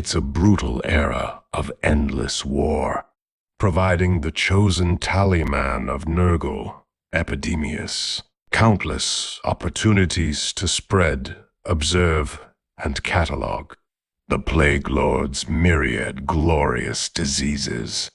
It's a brutal era of endless war, providing the chosen talisman of Nurgle, Epidemius, countless opportunities to spread, observe, and catalog the Plague Lord's myriad glorious diseases.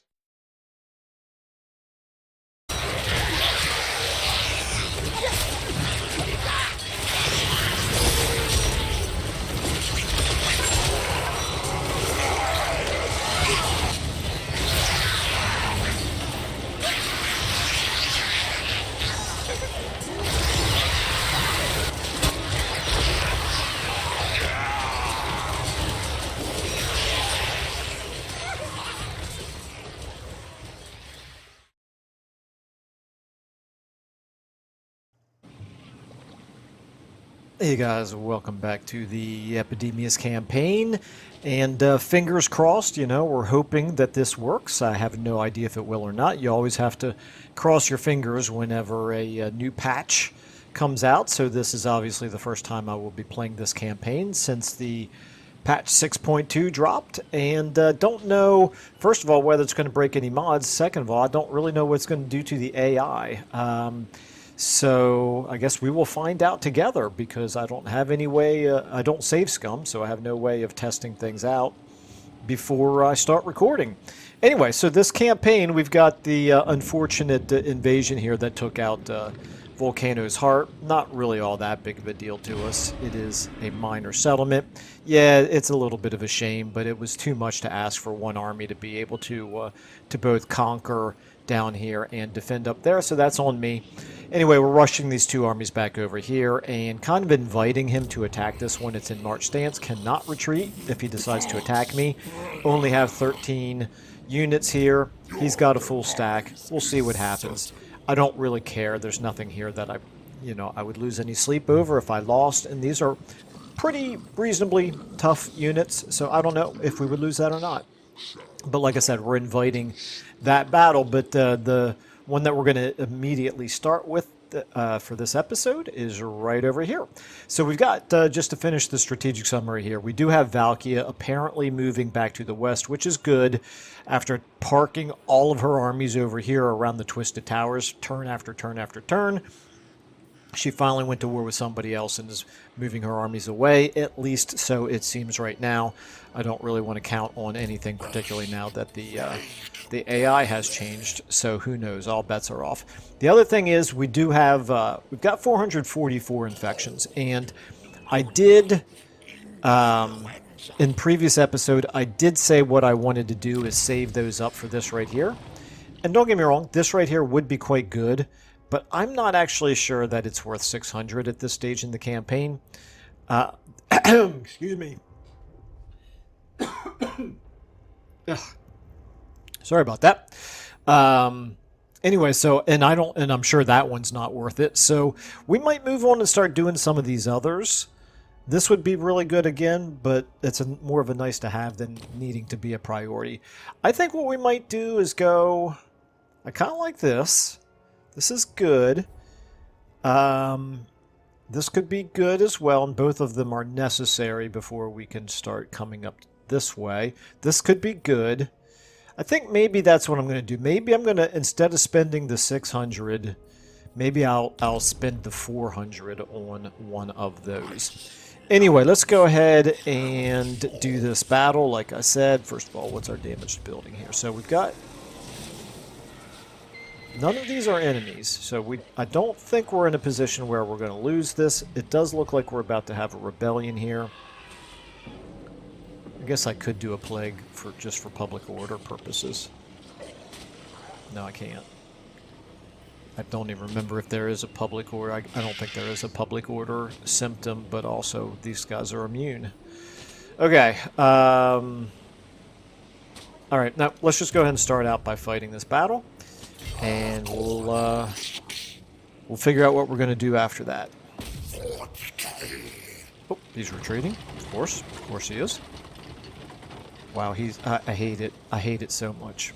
Hey guys, welcome back to the Epidemius campaign, and fingers crossed, we're hoping that this works. I have no idea if it will or not. You always have to cross your fingers whenever a new patch comes out, so this is obviously the first time I will be playing this campaign since the patch 6.2 dropped, and don't know, first of all, whether it's going to break any mods. Second of all, I don't really know what it's going to do to the AI. So I guess we will find out together, because I don't have any way, I don't save scum, so I have no way of testing things out before I start recording. Anyway, so this campaign, we've got the unfortunate invasion here that took out Volcano's heart. Not really all that big of a deal to us. It is a minor settlement. Yeah, it's a little bit of a shame, but it was too much to ask for one army to be able to both conquer down here and defend up there, so that's on me. Anyway, we're rushing these two armies back over here and kind of inviting him to attack this one. It's in march stance, cannot retreat if he decides to attack me. Only have 13 units here. He's got a full stack. We'll see what happens. I don't really care. There's nothing here that I would lose any sleep over if I lost, and these are pretty reasonably tough units, so I don't know if we would lose that or not. But like I said, we're inviting that battle, but the one that we're going to immediately start with for this episode is right over here. So we've got, just to finish the strategic summary here, we do have Valkia apparently moving back to the west, which is good. After parking all of her armies over here around the Twisted Towers, turn after turn after turn, she finally went to war with somebody else and is moving her armies away, at least so it seems right now. I don't really want to count on anything, particularly now that the AI has changed, so who knows, all bets are off. The other thing is we do have, we've got 444 infections, and I did, in previous episode, I did say what I wanted to do is save those up for this right here. And don't get me wrong, this right here would be quite good, but I'm not actually sure that it's worth 600 at this stage in the campaign. Excuse me. Sorry about that. Anyway, so, and I'm sure that one's not worth it. So we might move on and start doing some of these others. This would be really good again, but it's more of a nice to have than needing to be a priority. I think what we might do is go, I kind of like this. This is good. This could be good as well, and both of them are necessary before we can start coming up this way. This could be good. I think maybe that's what I'm going to do. Maybe I'm going to, instead of spending the 600, maybe I'll spend the 400 on one of those. Anyway, let's go ahead and do this battle. Like I said, first of all, what's our damaged building here? So we've got... None of these are enemies, so I don't think we're in a position where we're going to lose this. It does look like we're about to have a rebellion here. I guess I could do a plague just for public order purposes. No, I can't. I don't even remember if there is a public order. I don't think there is a public order symptom, but also these guys are immune. Okay. Alright, now let's just go ahead and start out by fighting this battle. And we'll figure out what we're going to do after that. Oh, he's retreating. Of course he is. Wow, I hate it. I hate it so much.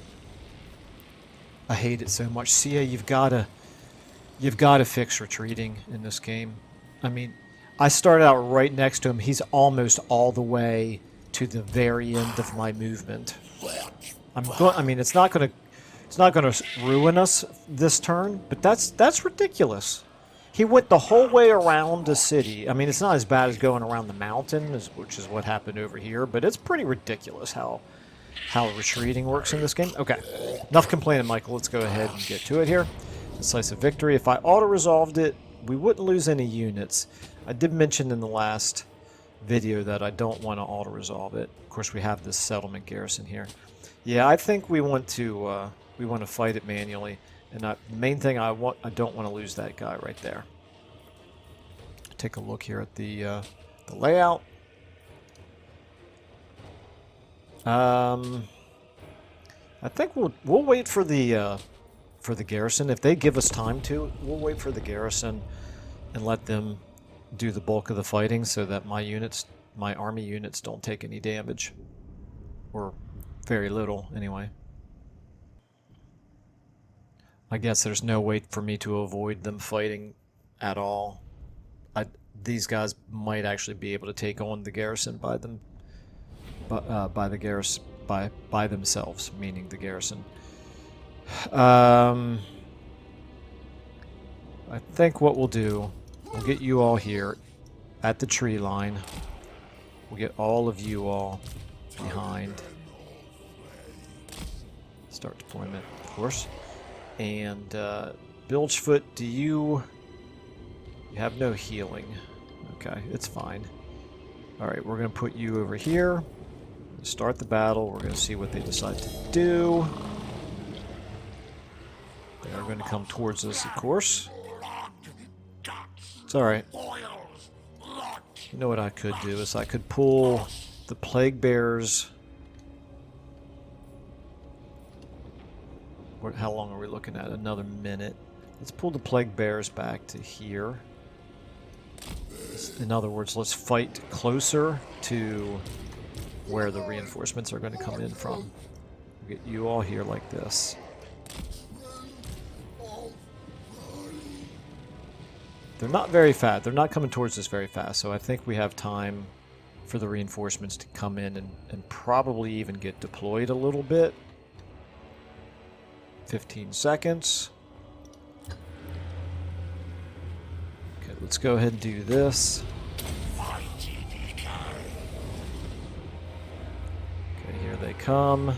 I hate it so much. Sia, you've got to fix retreating in this game. I mean, I started out right next to him. He's almost all the way to the very end of my movement. I mean, it's not gonna ruin us this turn, but that's ridiculous. He went the whole way around the city. I mean, it's not as bad as going around the mountain, which is what happened over here, but it's pretty ridiculous how retreating works in this game. Okay, enough complaining, Michael. Let's go ahead and get to it here. Decisive victory. If I auto-resolved it, we wouldn't lose any units. I did mention in the last video that I don't want to auto-resolve it. Of course, we have this settlement garrison here. Yeah, I think we want to fight it manually. And the main thing I don't want to lose that guy right there. Take a look here at the layout. I think we'll wait for the garrison. If they give us time to, we'll wait for the garrison and let them do the bulk of the fighting, so that my army units, don't take any damage, or very little anyway. I guess there's no way for me to avoid them fighting at all. These guys might actually be able to take on the garrison by themselves, meaning the garrison. I think what we'll do, we'll get you all here at the tree line. We'll get all of you all behind. Start deployment, of course. And Bilgefoot, you have no healing. Okay, it's fine. Alright, we're going to put you over here. Start the battle. We're going to see what they decide to do. They are going to come towards us, of course. It's alright. You know what I could do is I could pull the Plague Bears. How long are we looking at? Another minute. Let's pull the Plague Bears back to here. In other words, let's fight closer to where the reinforcements are going to come in from. We'll get you all here like this. They're not very fast. They're not coming towards us very fast, so I think we have time for the reinforcements to come in and probably even get deployed a little bit. 15 seconds. Okay, let's go ahead and do this. Okay, here they come.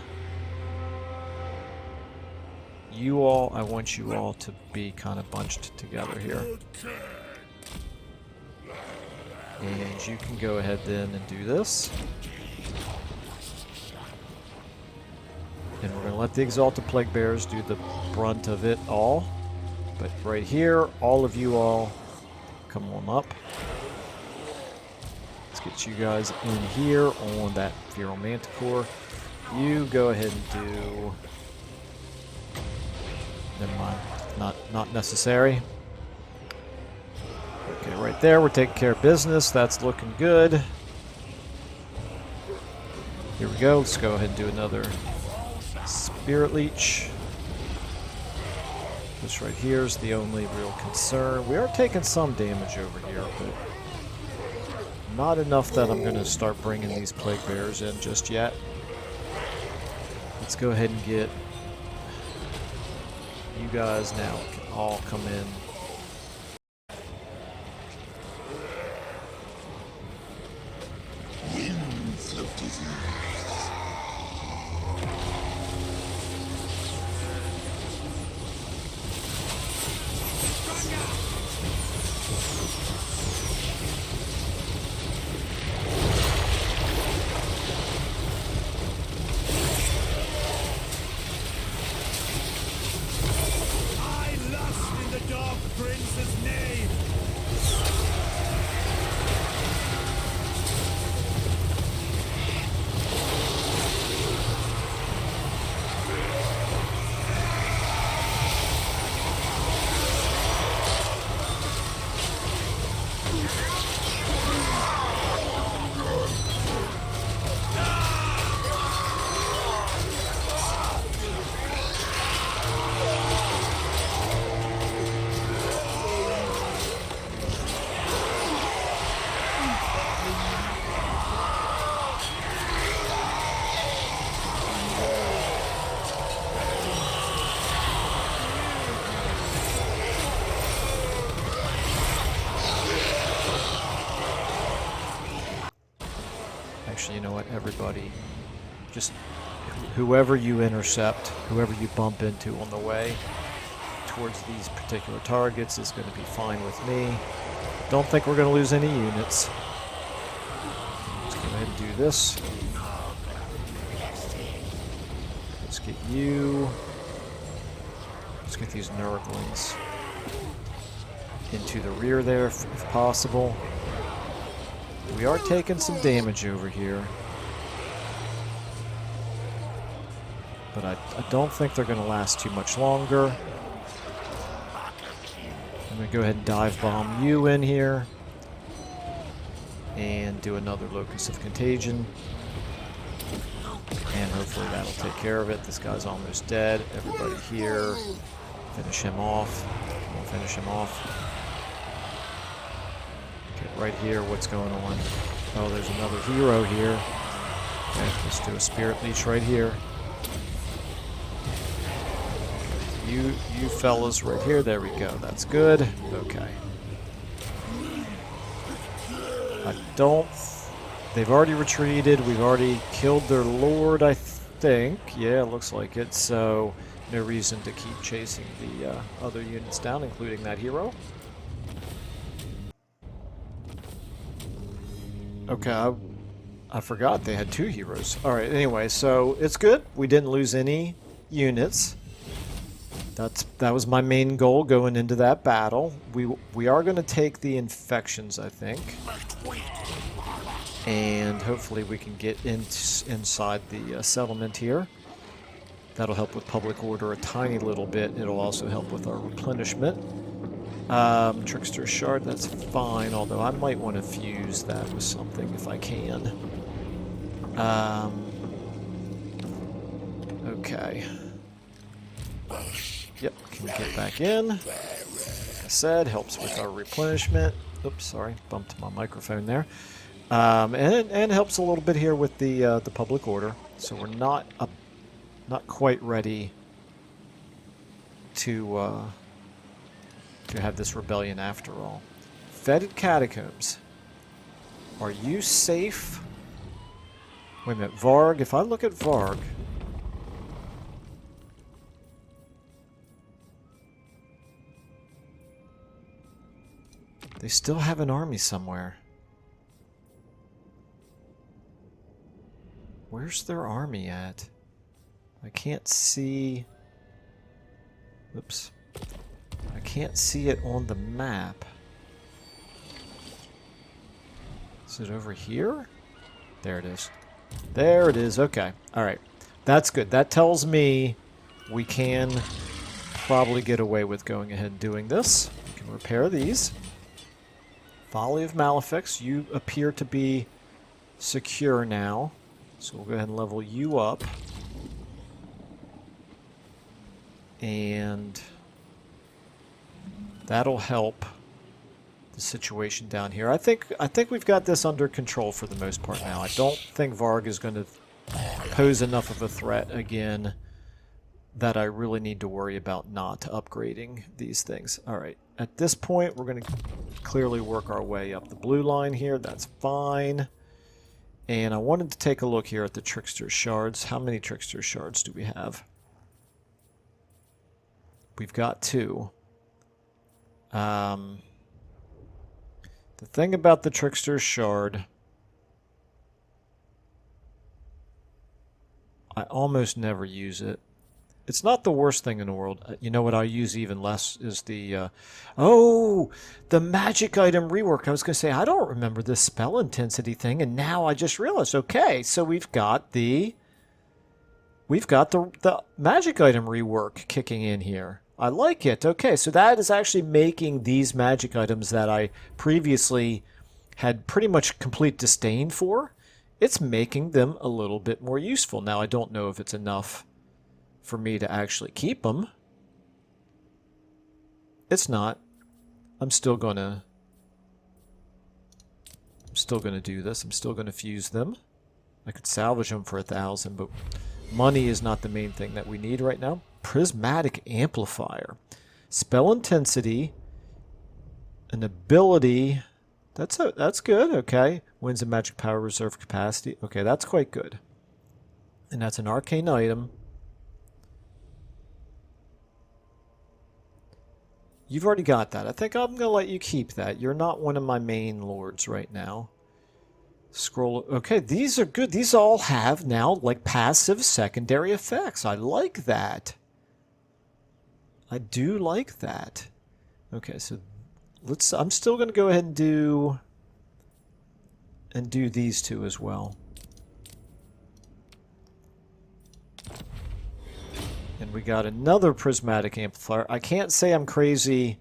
You all, I want you all to be kind of bunched together here. And you can go ahead then and do this. And we're going to let the Exalted Plague Bears do the brunt of it all. But right here, all of you all come on up. Let's get you guys in here on that Feral Manticore. You go ahead and do... Never mind. Not necessary. Okay, right there, we're taking care of business. That's looking good. Here we go. Let's go ahead and do another Spirit Leech. This right here is the only real concern. We are taking some damage over here, but not enough that I'm going to start bringing these Plague Bears in just yet. Let's go ahead and get you guys now can all come in. Just whoever you intercept, whoever you bump into on the way towards these particular targets is going to be fine with me. Don't think we're going to lose any units. Let's go ahead and do this. Let's get you. Let's get these Nurglings into the rear there if possible. We are taking some damage over here. But I don't think they're going to last too much longer. I'm going to go ahead and dive bomb you in here. And do another Locus of Contagion. And hopefully that'll take care of it. This guy's almost dead. Everybody here. Finish him off. Come on, finish him off. Okay, right here, what's going on? Oh, there's another hero here. Okay, let's do a Spirit Leech right here. You fellas right here. There we go. That's good. Okay. I don't... They've already retreated. We've already killed their lord, I think. Yeah, it looks like it. So, no reason to keep chasing the other units down, including that hero. Okay, I forgot they had 2 heroes. Alright, anyway, so it's good. We didn't lose any units. That was my main goal going into that battle. We are going to take the infections, I think. And hopefully we can get inside the settlement here. That'll help with public order a tiny little bit. It'll also help with our replenishment. Trickster Shard, that's fine, although I might want to fuse that with something if I can. Okay. Yep, can get back in. Like I said, helps with our replenishment. Oops, sorry, bumped my microphone there. And helps a little bit here with the public order. So we're not quite ready to have this rebellion after all. Fetid Catacombs. Are you safe? Wait a minute, Varg. If I look at Varg. They still have an army somewhere. Where's their army at? I can't see... Oops. I can't see it on the map. Is it over here? There it is. There it is. Okay. Alright. That's good. That tells me we can probably get away with going ahead and doing this. We can repair these. Folly of Malofex, you appear to be secure now. So we'll go ahead and level you up. And that'll help the situation down here. I think we've got this under control for the most part now. I don't think Varg is going to pose enough of a threat again that I really need to worry about not upgrading these things. Alright, at this point we're going to clearly work our way up the blue line here. That's fine. And I wanted to take a look here at the Trickster Shards. How many Trickster Shards do we have? We've got 2. The thing about the Trickster Shard, I almost never use it. It's not the worst thing in the world. You know what I use even less is the... the magic item rework. I was going to say, I don't remember this spell intensity thing, and now I just realized, okay, so we've got the magic item rework kicking in here. I like it. Okay, so that is actually making these magic items that I previously had pretty much complete disdain for. It's making them a little bit more useful. Now, I don't know if it's enough for me to actually keep them. It's not. I'm still gonna do this. I'm still gonna fuse them. I could salvage them for 1,000, but money is not the main thing that we need right now. Prismatic Amplifier. Spell intensity. An ability. That's good, okay. Wins a magic power reserve capacity. Okay, that's quite good. And that's an arcane item. You've already got that. I think I'm going to let you keep that. You're not one of my main lords right now. Scroll. Okay, these are good. These all have now, like, passive secondary effects. I like that. I do like that. Okay, so I'm still going to go ahead and do these two as well. And we got another prismatic amplifier. I can't say I'm crazy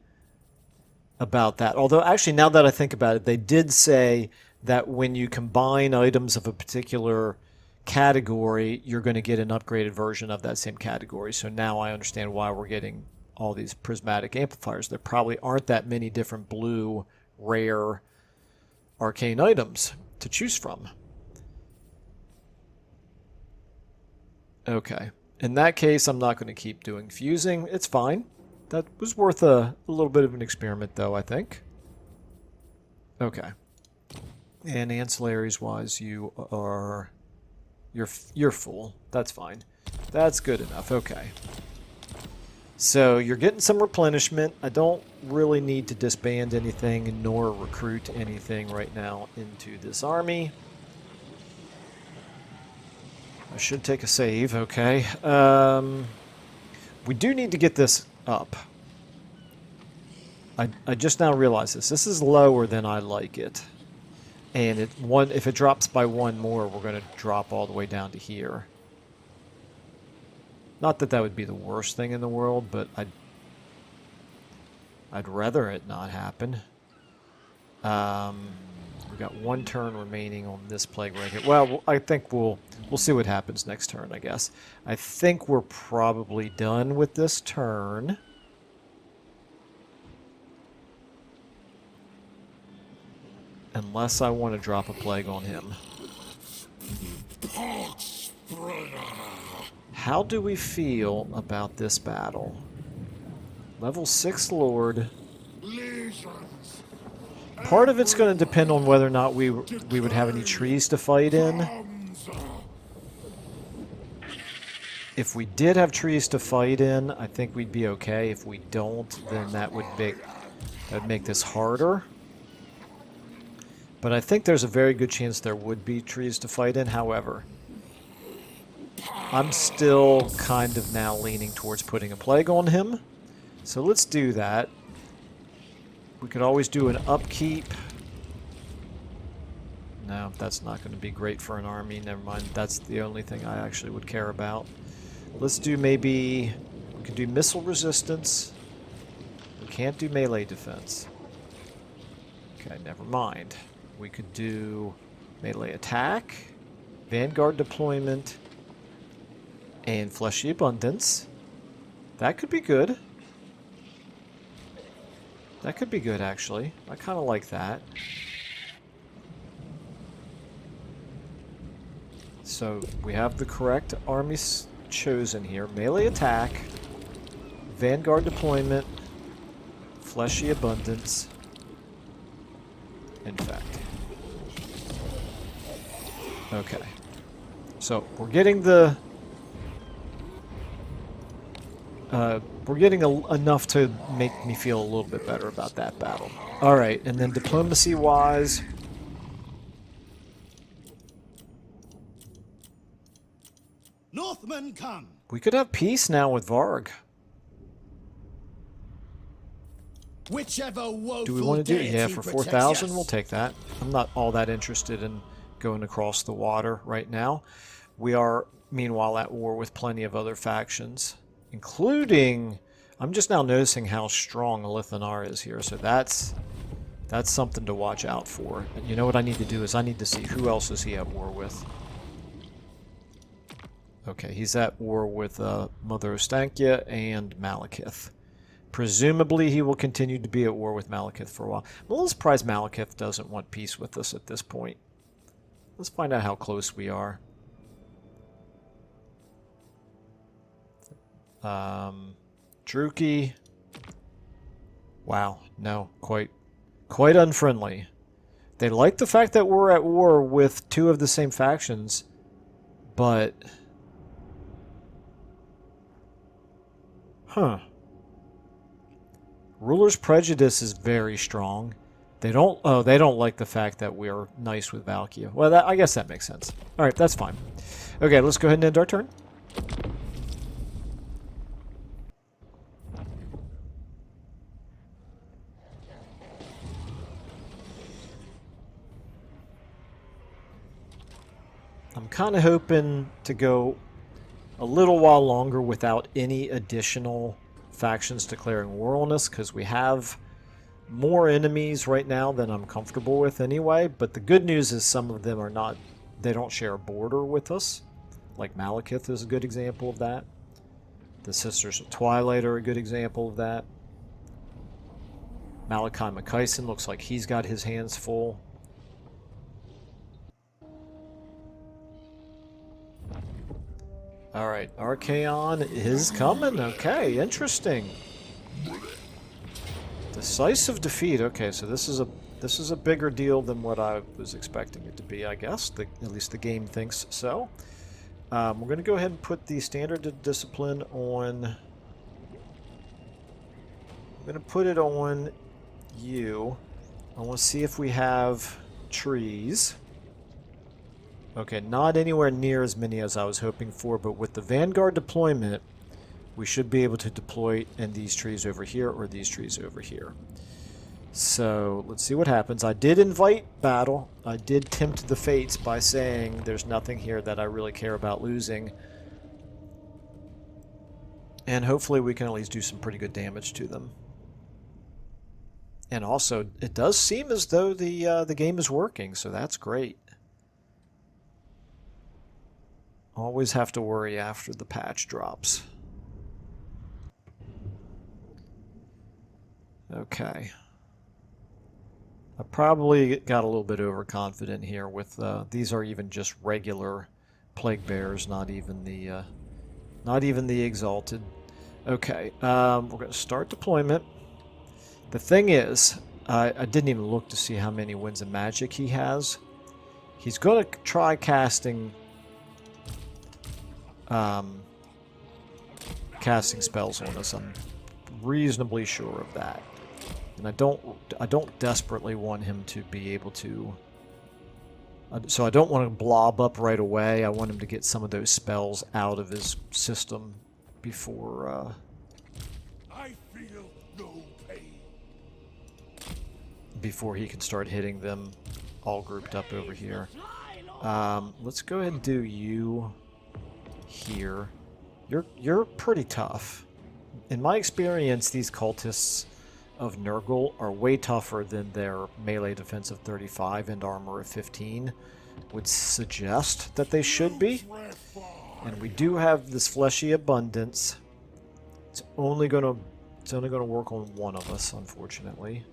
about that. Although, actually, now that I think about it, they did say that when you combine items of a particular category, you're going to get an upgraded version of that same category. So now I understand why we're getting all these prismatic amplifiers. There probably aren't that many different blue, rare, arcane items to choose from. Okay. In that case, I'm not going to keep doing fusing. It's fine. That was worth a little bit of an experiment, though, I think. Okay. And ancillaries-wise, you're full. That's fine. That's good enough. Okay. So you're getting some replenishment. I don't really need to disband anything nor recruit anything right now into this army. I should take a save, okay. We do need to get this up. I just now realized this. This is lower than I like it. And if it drops by one more, we're going to drop all the way down to here. Not that that would be the worst thing in the world, but I'd rather it not happen. We've got one turn remaining on this plague right here. Well, I think we'll see what happens next turn, I guess. I think we're probably done with this turn. Unless I want to drop a plague on him. How do we feel about this battle? Level 6 Lord. Part of it's going to depend on whether or not we would have any trees to fight in. If we did have trees to fight in, I think we'd be okay. If we don't, then that would make this harder. But I think there's a very good chance there would be trees to fight in. However, I'm still kind of now leaning towards putting a plague on him. So let's do that. We could always do an upkeep. No, that's not going to be great for an army. Never mind. That's the only thing I actually would care about. Let's do maybe... We could do missile resistance. We can't do melee defense. Okay, never mind. We could do melee attack, vanguard deployment, and fleshy abundance. That could be good. That could be good, actually. I kind of like that. So we have the correct armies chosen here. Melee attack, vanguard deployment, fleshy abundance, infect. Okay. So we're getting the... we're getting enough to make me feel a little bit better about that battle. Alright, and then diplomacy-wise... Northmen come! We could have peace now with Varg. Whichever woeful Do we want to do it? Yeah, for 4,000, yes. we'll take that. I'm not all that interested in going across the water right now. We are, meanwhile, at war with plenty of other factions, including... I'm just now noticing how strong Lithanar is here, so that's something to watch out for. And you know what I need to do is I need to see who else is he at war with. Okay, he's at war with Mother Ostankya and Malekith. Presumably he will continue to be at war with Malekith for a while. I'm a little surprised Malekith doesn't want peace with us at this point. Let's find out how close we are. Druki. Wow, no, quite unfriendly. They like the fact that we're at war with two of the same factions, but Huh. Ruler's prejudice is very strong. They don't like the fact that we're nice with Valkia. Well, I guess that makes sense. All right, that's fine. Okay, let's go ahead and end our turn. I'm kind of hoping to go a little while longer without any additional factions declaring war on us, because we have more enemies right now than I'm comfortable with anyway. But the good news is some of them are not, they don't share a border with us. Like Malekith is a good example of that. The Sisters of Twilight are a good example of that. Malachi McKyson looks like he's got his hands full. Alright, Archaon is coming. Okay, interesting. Decisive defeat. Okay, so this is a bigger deal than what I was expecting it to be, I guess. At least the game thinks so. We're going to go ahead and put the standard discipline on... I'm going to put it on you. I want to see if we have trees. Okay, not anywhere near as many as I was hoping for, but with the Vanguard deployment, we should be able to deploy in these trees over here or these trees over here. So, let's see what happens. I did invite battle. I did tempt the fates by saying there's nothing here that I really care about losing. And hopefully we can at least do some pretty good damage to them. And also, it does seem as though the game is working, so that's great. Always have to worry after the patch drops. Okay. I probably got a little bit overconfident here with these are even just regular plague bears, not even the exalted. Okay, we're going to start deployment. The thing is, I didn't even look to see how many winds of magic he has. He's going to try casting spells on us. I'm reasonably sure of that, and I don't desperately want him to be able to. So I don't want to blob up right away. I want him to get some of those spells out of his system before. I feel no pain. Before he can start hitting them all grouped up over here. Let's go ahead and do you here. You're pretty tough. In my experience, these cultists of Nurgle are way tougher than their melee defense of 35 and armor of 15 would suggest that they should be. And we do have this fleshy abundance. It's only gonna work on one of us, unfortunately.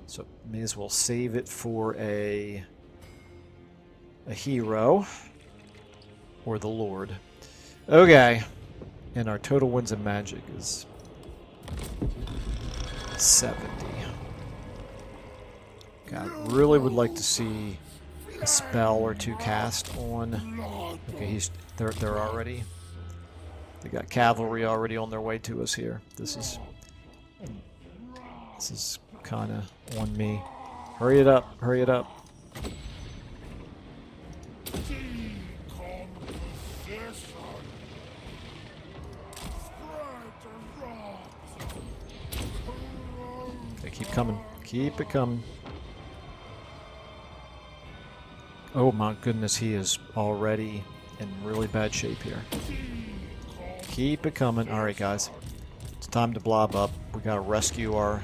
So may as well save it for a hero or the Lord. Okay, and our total winds of magic is 70. God, really would like to see a spell or two cast on. Okay, they're already. They got cavalry already on their way to us here. This is kind of on me. Hurry it up! Hurry it up! Okay, keep coming. Keep it coming. Oh my goodness, he is already in really bad shape here. Keep it coming. Alright guys. It's time to blob up. We gotta rescue our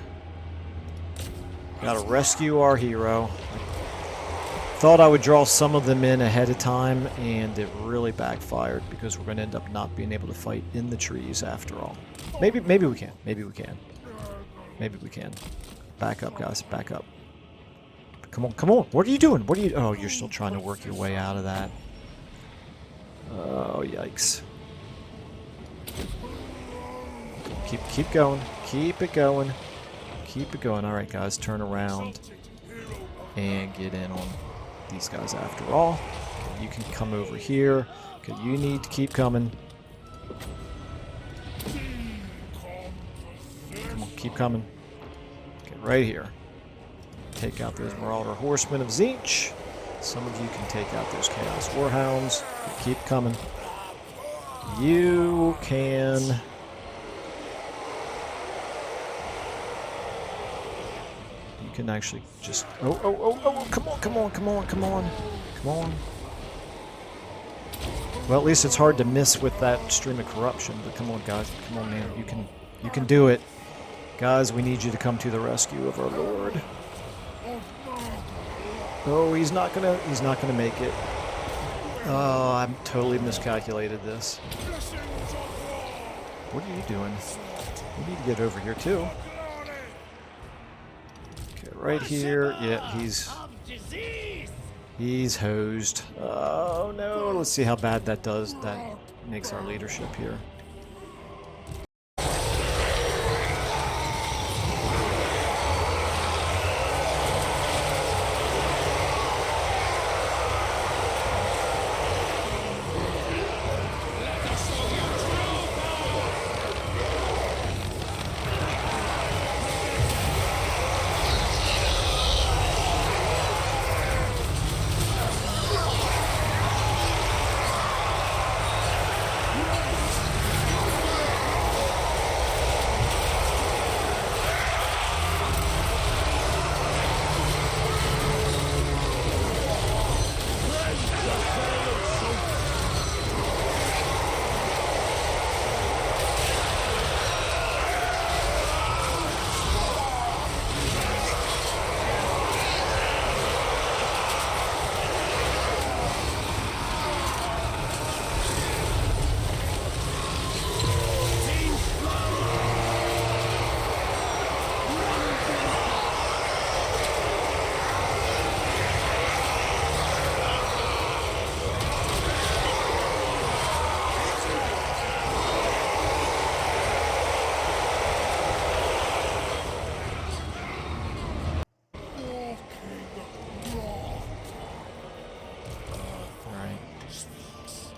hero. I thought I would draw some of them in ahead of time, and it really backfired because we're going to end up not being able to fight in the trees after all. Maybe we can. Maybe we can. Maybe we can. Back up, guys. Back up. Come on, come on. What are you doing? What are you... Oh, you're still trying to work your way out of that. Oh, yikes. Keep going. Keep it going. Keep it going. All right, guys. Turn around and get in on these guys after all. Okay, you can come over here. Okay, you need to keep coming. keep coming. Get right here. Take out those Marauder Horsemen of Tzeentch. Some of you can take out those Chaos Warhounds. Keep coming. You can... You can actually just... Oh, come on, come on, come on, come on. Come on. Well, at least it's hard to miss with that Stream of Corruption, but come on, guys. Come on, man. You can do it. Guys, we need you to come to the rescue of our Lord. Oh, he's not gonna make it. Oh, I'm totally miscalculated this. What are you doing? You need to get over here too. Okay, right here. Yeah, he's hosed. Oh no, let's see how bad that does. That makes our leadership here.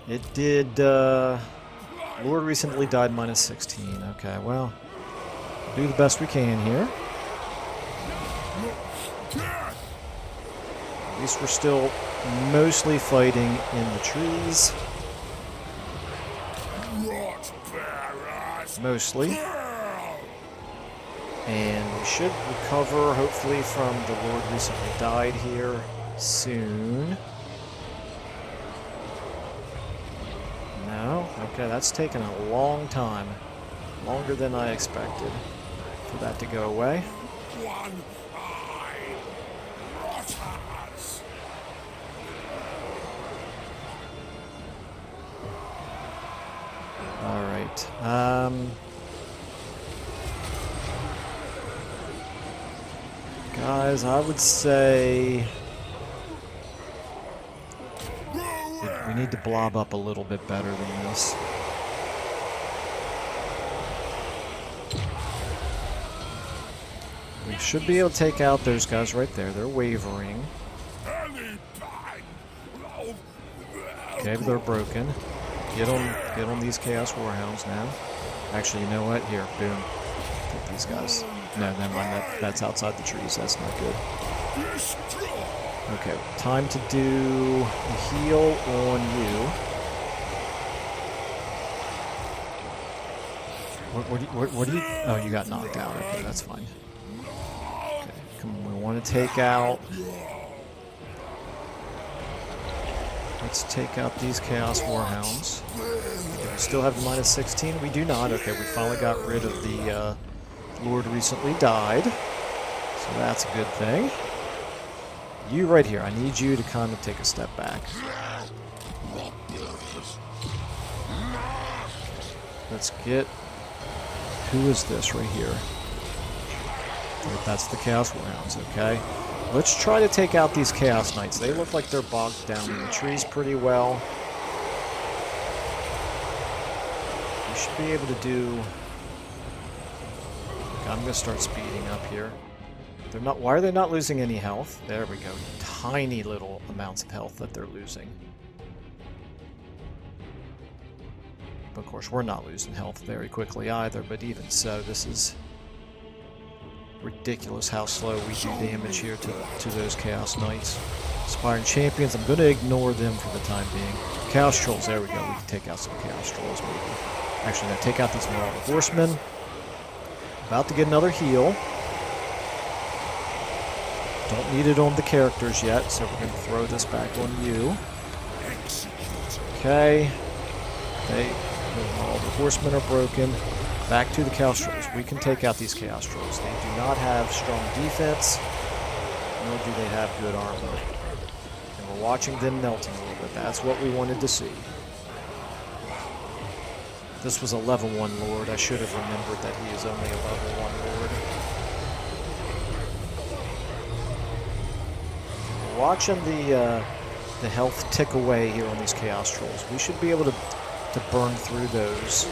It did, Lord recently died -16. Okay, well, do the best we can here. At least we're still mostly fighting in the trees. Mostly. And we should recover, hopefully, from the Lord recently died here soon. No? Okay, that's taken a long time. Longer than I expected for that to go away. Alright. Guys, I would say we need to blob up a little bit better than this. We should be able to take out those guys right there. They're wavering. Okay, but they're broken. Get on these Chaos Warhounds now. Actually, you know what? Here, boom. Take these guys. No, never mind. That's outside the trees. That's not good. Okay, time to do a heal on you. What do you... Oh, you got knocked out. Okay, that's fine. Okay, come on. We want to take out... Let's take out these Chaos Warhounds. Do we still have the -16? We do not. Okay, we finally got rid of the Lord recently died. So that's a good thing. You right here. I need you to kind of take a step back. Let's get... Who is this right here? That's the Chaos Warhounds, okay? Let's try to take out these Chaos Knights. They look like they're bogged down in the trees pretty well. We should be able to do... Okay, I'm going to start speeding up here. They're not... Why are they not losing any health? There we go. Tiny little amounts of health that they're losing. But of course, we're not losing health very quickly either, but even so, this is Ridiculous how slow we do damage here to those Chaos Knights. Aspiring Champions, I'm going to ignore them for the time being. Chaos Trolls, there we go. We can take out some Chaos Trolls maybe. Actually, no, take out these Marauder Horsemen. About to get another heal. Don't need it on the characters yet, so we're going to throw this back on you. Okay. The Horsemen are broken. Back to the Chaos Trolls. We can take out these Chaos Trolls. They do not have strong defense, nor do they have good armor. And we're watching them melting a little bit. That's what we wanted to see. This was a level 1 Lord. I should have remembered that he is only a level 1 Lord. We're watching the health tick away here on these Chaos Trolls. We should be able to burn through those.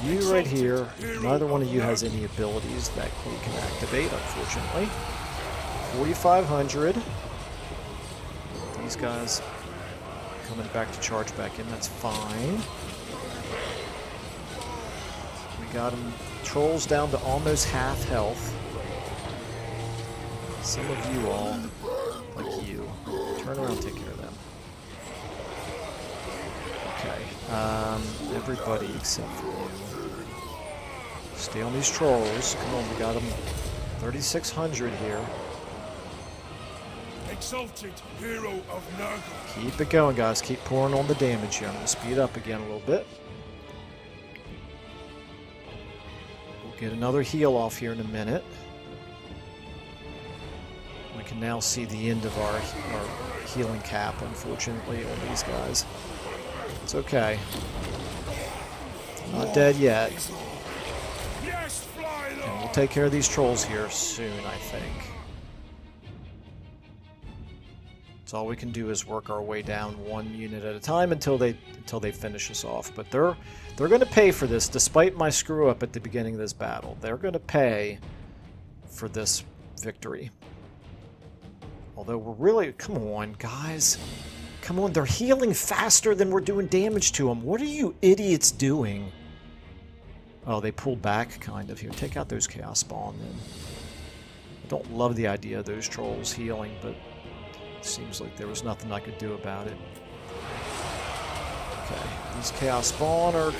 You right here, neither one of you has any abilities that we can activate, unfortunately. 4,500. These guys coming back to charge back in, that's fine. We got them, Trolls down to almost half health. Some of you all, like you, turn around and take care of them. Okay, everybody except for you. Stay on these Trolls. Come on, we got them 3,600 here. Exalted hero of Nurgle. Keep it going, guys. Keep pouring on the damage here. I'm going to speed up again a little bit. We'll get another heal off here in a minute. We can now see the end of our healing cap, unfortunately, on these guys. It's okay. Not dead yet. And we'll take care of these Trolls here soon, I think. So all we can do is work our way down one unit at a time until they finish us off. But they're going to pay for this, despite my screw up at the beginning of this battle. They're going to pay for this victory. Although we're really, come on, guys. Come on, they're healing faster than we're doing damage to them. What are you idiots doing? Oh, they pulled back, kind of. Here, take out those Chaos Spawn, then. I don't love the idea of those Trolls healing, but it seems like there was nothing I could do about it. Okay, these Chaos Spawn are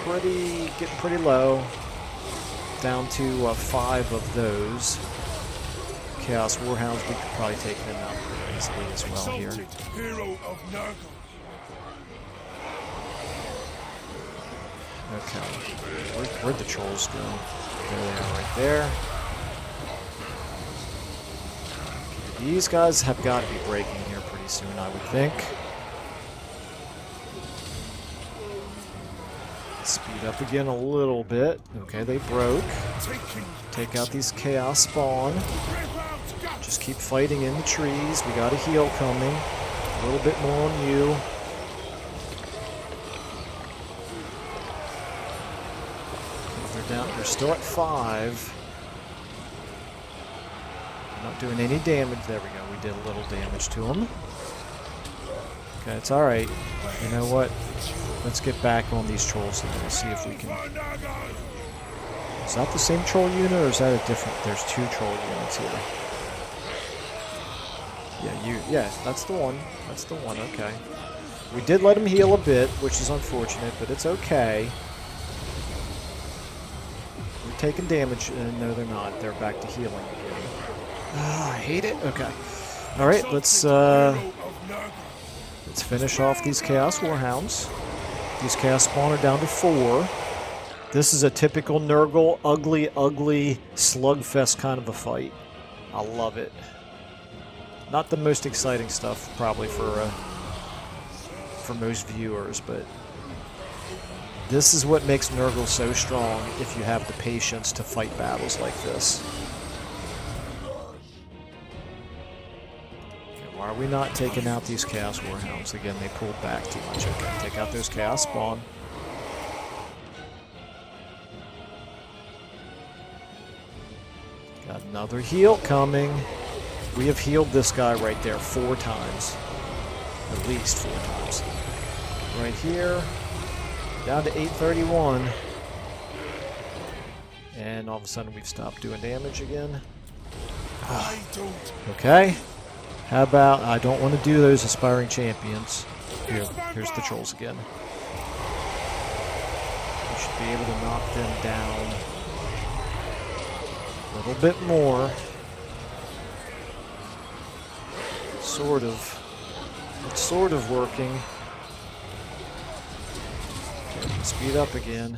getting pretty low. Down to 5 of those. Chaos Warhounds, we could probably take them out pretty easily as well here. Hero of Nurgle. Okay. Where'd the Trolls go? There they are right there. Okay, these guys have got to be breaking here pretty soon, I would think. Speed up again a little bit. Okay, they broke. Take out these Chaos Spawn. Just keep fighting in the trees. We got a heal coming. A little bit more on you. They're still at 5. Not doing any damage. There we go. We did a little damage to them. Okay, it's alright. You know what? Let's get back on these Trolls and we'll see if we can... Is that the same Troll unit or is that a different... There's 2 Troll units here. Yeah, that's the one. That's the one, okay. We did let him heal a bit, which is unfortunate, but it's okay. We're taking damage. No, they're not. They're back to healing again. I hate it. Okay. Alright, let's finish off these Chaos Warhounds. These Chaos Spawn are down to 4. This is a typical Nurgle, ugly slugfest kind of a fight. I love it. Not the most exciting stuff, probably, for most viewers, but this is what makes Nurgle so strong if you have the patience to fight battles like this. Okay, why are we not taking out these Chaos Warhounds? Again, they pulled back too much. Okay, take out those Chaos Spawn. Got another heal coming. We have healed this guy right there 4 times. At least 4 times. Right here. Down to 831. And all of a sudden we've stopped doing damage again. I don't. Okay. How about, I don't want to do those aspiring champions. Here's the trolls again. We should be able to knock them down a little bit more. Sort of. It's sort of working. Okay, speed up again.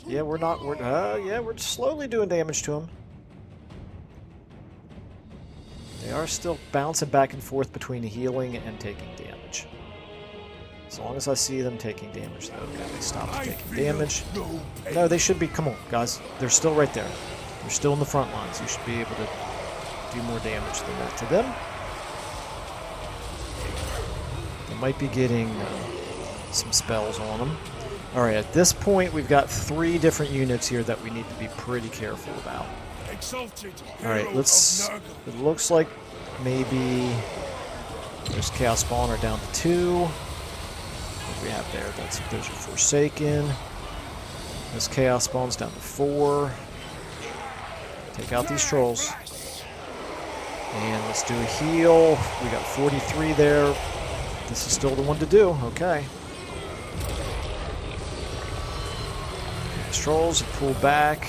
Yeah, we're slowly doing damage to them. They are still bouncing back and forth between healing and taking damage. As long as I see them taking damage, though. Okay, they stopped taking damage. No, they should be. Come on, guys. They're still right there. They're still in the front lines. You should be able to do more damage than that to them. They might be getting some spells on them. Alright, at this point, we've got 3 different units here that we need to be pretty careful about. Alright, let's... It looks like maybe... There's Chaos Spawn are down to 2. What do we have there? Those are Forsaken. This Chaos Spawn's down to 4. Take out these trolls. And let's do a heal. We got 43 there. This is still the one to do. Okay. These trolls pull back.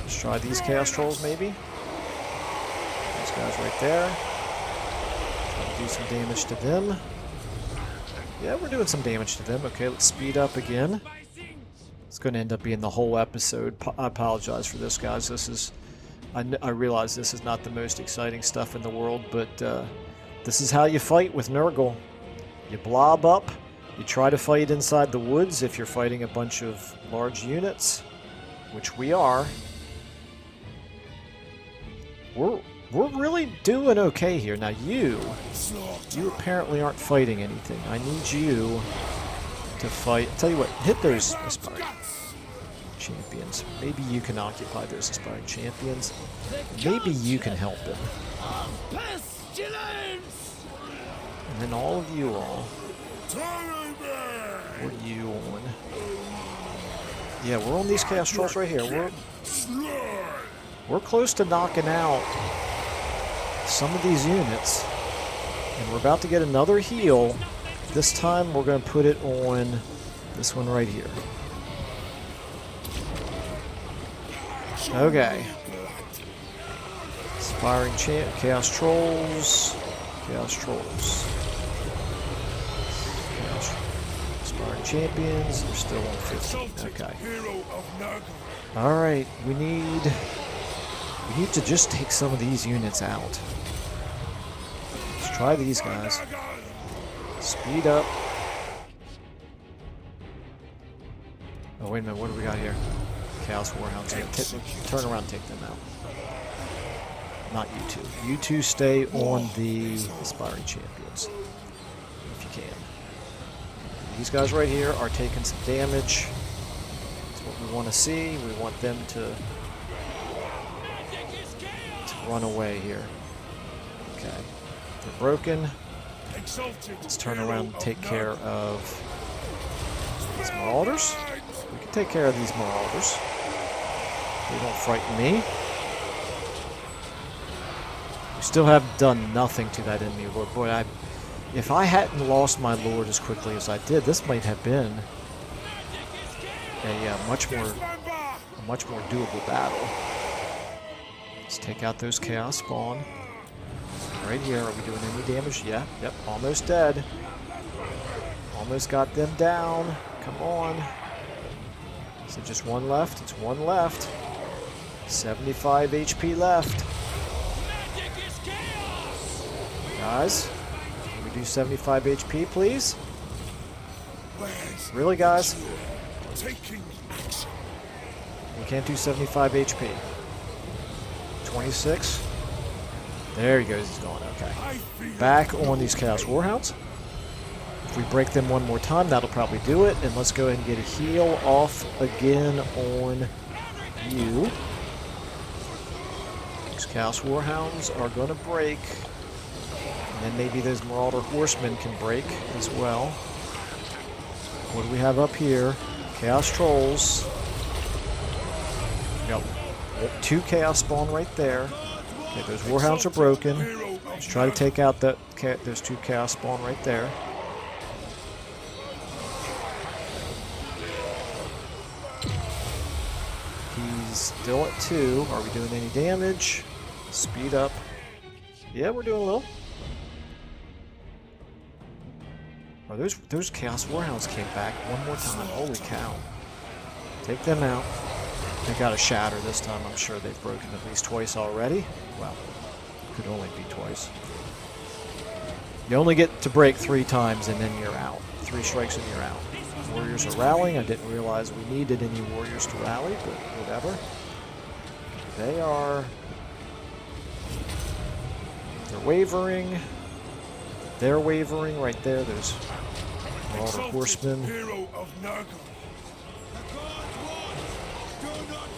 Let's try these Chaos Trolls, maybe. Those guys right there. Try to do some damage to them. Yeah, we're doing some damage to them. Okay, let's speed up again. It's going to end up being the whole episode. I apologize for this, guys. This is... I realize this is not the most exciting stuff in the world, but this is how you fight with Nurgle. You blob up. You try to fight inside the woods if you're fighting a bunch of large units, which we are. We're really doing okay here. Now you apparently aren't fighting anything. I need you to fight. Tell you what, hit those aspiring champions. Maybe you can occupy those aspiring champions. Maybe you can help them. And then all of you all. What are you on? Yeah, we're on these Chaos Trolls right here. We're close to knocking out some of these units. And we're about to get another heal. This time we're going to put it on this one right here. Okay. Aspiring Chaos Trolls. Chaos Trolls. Aspiring Champions. They're still on 15. Okay. Alright, we need to just take some of these units out. Let's try these guys. Speed up. Oh, wait a minute, what do we got here? Chaos Warhounds. Yeah, turn around and take them out. Not you two. You two stay on the Aspiring Champions. If you can. These guys right here are taking some damage. That's what we want to see. We want them to run away here. Okay. They're broken. Let's turn around and take care of these Marauders. We can take care of these Marauders. They don't frighten me. We still have done nothing to that enemy lord. Boy, if I hadn't lost my lord as quickly as I did, this might have been a much more doable battle. Let's take out those Chaos Spawn. Right here, are we doing any damage? Yeah, yep, almost dead. Almost got them down. Come on. Is it just one left? It's one left. 75 HP left. Guys, can we do 75 HP, please? Really, guys? We can't do 75 HP. 26. There he goes, he's going, okay. Back on these Chaos Warhounds. If we break them one more time, that'll probably do it. And let's go ahead and get a heal off again on you. These Chaos Warhounds are going to break. And then maybe those Marauder Horsemen can break as well. What do we have up here? Chaos Trolls. We got 2 Chaos Spawn right there. Okay, those Warhounds are broken. Let's try to take out those 2 Chaos Spawn right there. He's still at 2. Are we doing any damage? Speed up. Yeah, we're doing a little. Oh, those Chaos Warhounds came back one more time. Holy cow. Take them out. They got a shatter this time. I'm sure they've broken at least twice already. Well, could only be twice. You only get to break 3 times and then you're out. 3 strikes and you're out. Warriors are rallying. I didn't realize we needed any warriors to rally, but whatever. They're wavering. They're wavering right there. There's Marauder Horsemen.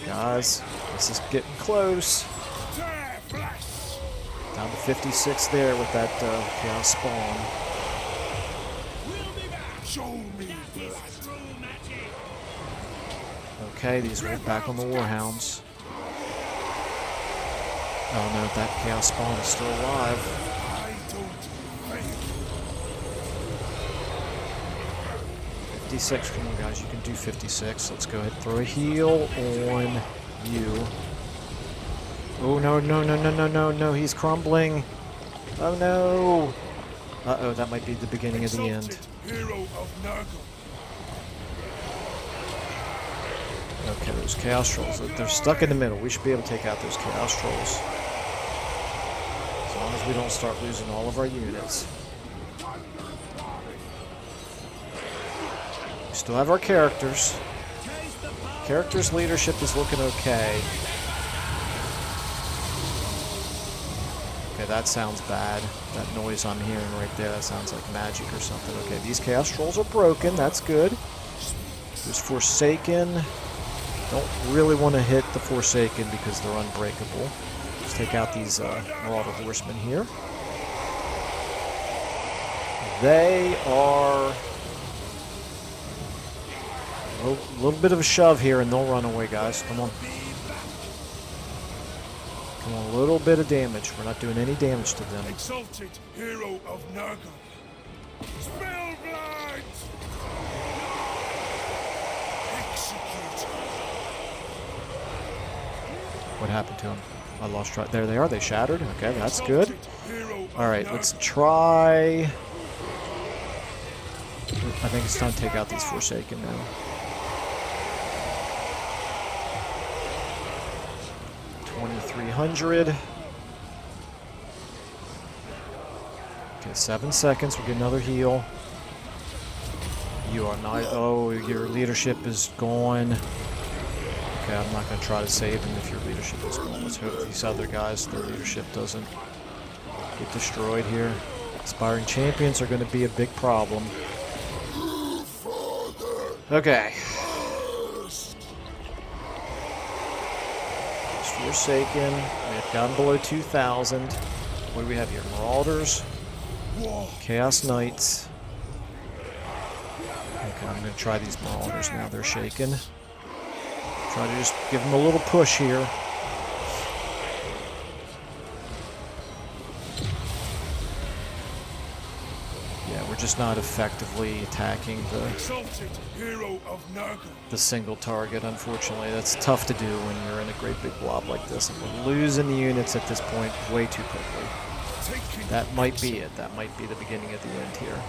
Guys, this is getting close. Down to 56 there with that Chaos Spawn. Okay, these are back on the Warhounds. Oh no, that Chaos Spawn is still alive. 56, come on guys, you can do 56. Let's go ahead and throw a heal on you. Oh no, no, no, no, no, no, no, he's crumbling. Oh no. Uh-oh, that might be the beginning of the end. Okay, those Chaos Trolls, they're stuck in the middle. We should be able to take out those Chaos Trolls. As long as we don't start losing all of our units. We still have our characters. Characters' leadership is looking okay. Okay, that sounds bad. That noise I'm hearing right there, that sounds like magic or something. Okay, these Chaos Trolls are broken. That's good. There's Forsaken. Don't really want to hit the Forsaken because they're unbreakable. Let's take out these Marauder Horsemen here. They are a little bit of a shove here and they'll run away, guys. Come on. Come on, a little bit of damage. We're not doing any damage to them. Exalted hero of Nurgle. Spellblind! Execute. What happened to them? I lost track. There they are. They shattered. Okay, that's good. All right, let's try. I think it's time to take out these Forsaken now. $2,300. Okay, 7 seconds. We get another heal. You are not. Oh, your leadership is gone. Okay, I'm not going to try to save him if your leadership is gone. Let's hope these other guys, their leadership doesn't get destroyed here. Aspiring champions are going to be a big problem. Okay. Forsaken. We have gotten below 2,000. What do we have here? Marauders. Chaos Knights. Okay, I'm going to try these Marauders now. They're shaken. Try to just give them a little push here. Yeah, we're just not effectively attacking the single target, unfortunately. That's tough to do when you're in a great big blob like this. And we're losing the units at this point way too quickly. That might be it. That might be the beginning of the end here.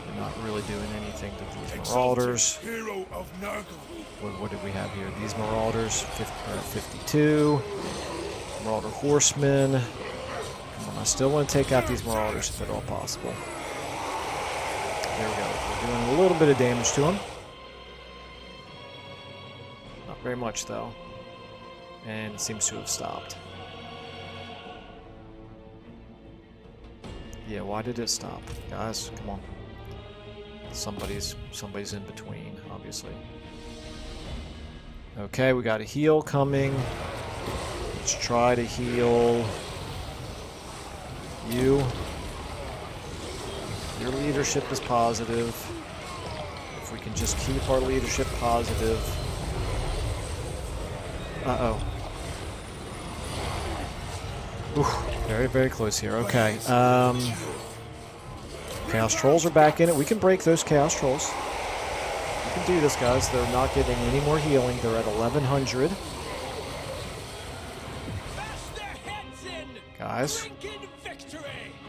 We're not really doing anything to these Marauders. What did we have here? These Marauders, 52. Marauder Horsemen. Come on, I still want to take out these Marauders if at all possible. There we go. We're doing a little bit of damage to them. Not very much, though. And it seems to have stopped. Yeah, why did it stop? Guys, come on. Somebody's in between, obviously. Okay, we got a heal coming. Let's try to heal you. Your leadership is positive. If we can just keep our leadership positive. Uh-oh. Oof, very, very close here. Okay. Chaos Trolls are back in it. We can break those Chaos Trolls. We can do this, guys. They're not getting any more healing. They're at 1100. Guys.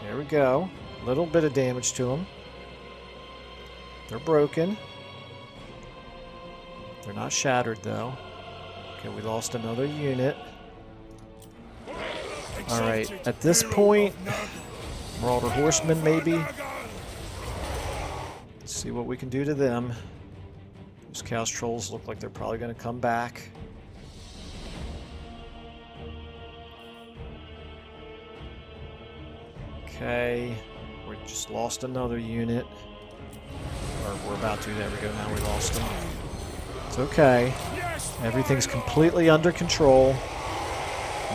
There we go. Little bit of damage to them. They're broken. They're not shattered, though. Okay, we lost another unit. Alright, at this point, Marauder Horsemen, maybe. Let's see what we can do to them. Those Chaos Trolls look like they're probably going to come back. Okay, we just lost another unit. Or we're about to, there we go, now we lost them. It's okay. Everything's completely under control.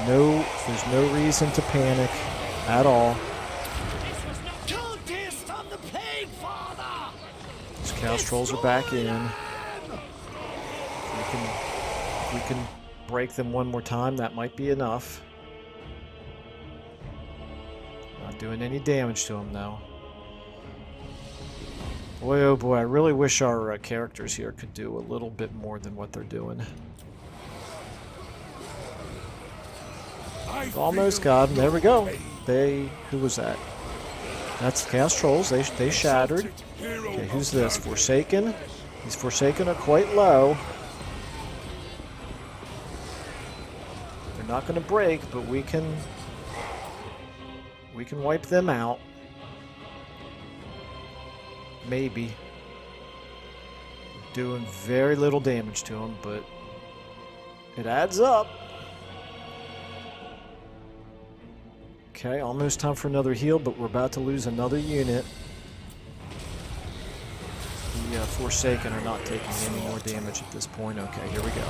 No, there's no reason to panic at all. These Chaos Trolls are back in. If we can break them one more time, that might be enough. Not doing any damage to them, though. Boy, oh boy, I really wish our characters here could do a little bit more than what they're doing. Almost got him. There we go. Who was that? That's Chaos Trolls. They shattered. Okay, who's this? Forsaken. These Forsaken are quite low. They're not going to break, but we can wipe them out. Maybe. Doing very little damage to them, but it adds up. Okay, almost time for another heal, but we're about to lose another unit. The Forsaken are not taking any more damage at this point. Okay, here we go.